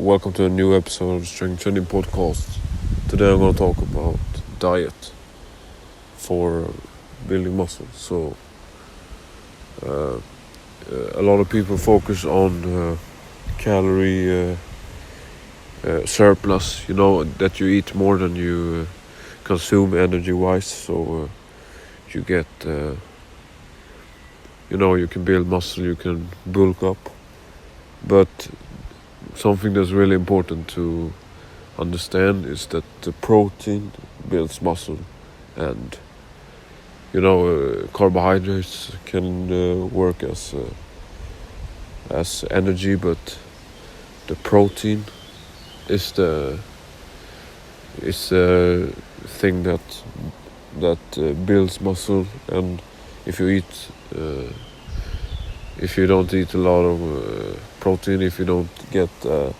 welcome to a new episode of Strength Training Podcast. Today I'm going to talk about diet for building muscle. So, a lot of people focus on calorie surplus, that you eat more than you consume energy-wise. So, you get, you can build muscle, you can bulk up. But something that's really important to understand is that the protein builds muscle, and carbohydrates can work as energy, but the protein is the thing that builds muscle. And if you don't eat a lot of protein, if you don't get that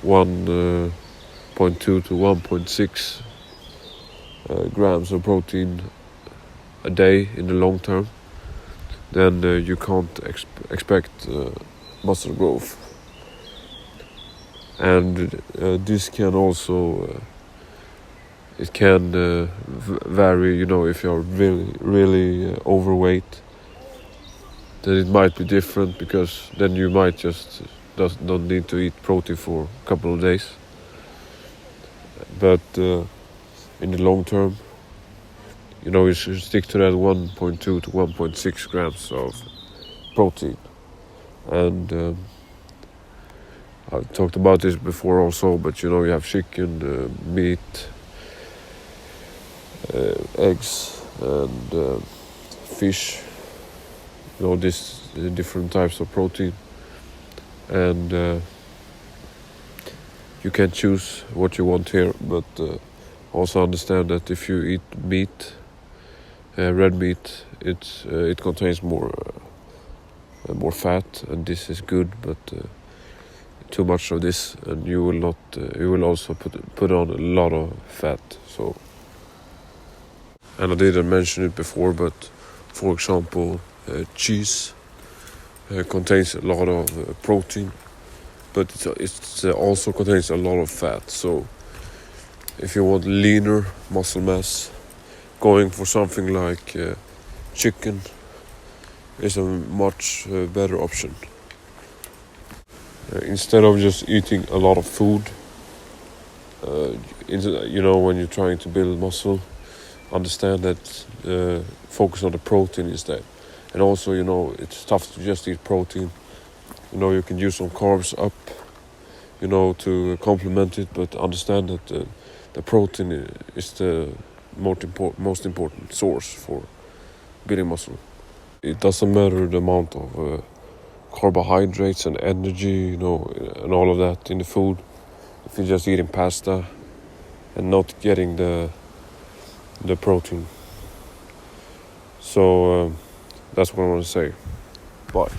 1.2 to 1.6 grams of protein a day in the long term, then you can't expect muscle growth. And this can also it can vary. If you're really overweight, then it might be different, because then you might just don't need to eat protein for a couple of days. But in the long term, you should stick to that 1.2 to 1.6 grams of protein. And I've talked about this before also, but you have chicken, meat, eggs, and fish. These different types of protein, and you can choose what you want here, but also understand that if you eat meat, red meat, it contains more fat, and this is good, but too much of this and you will also put on a lot of fat. So, and I didn't mention it before, but for example, cheese contains a lot of protein, but it also contains a lot of fat. So if you want leaner muscle mass, going for something like chicken is a much better option. Instead of just eating a lot of food, when you're trying to build muscle, understand that focus on the protein instead. And also, it's tough to just eat protein. You can use some carbs up, to complement it, but understand that the protein is the most important source for building muscle. It doesn't matter the amount of carbohydrates and energy, and all of that in the food. If you're just eating pasta and not getting the protein. So that's what I want to say. Bye.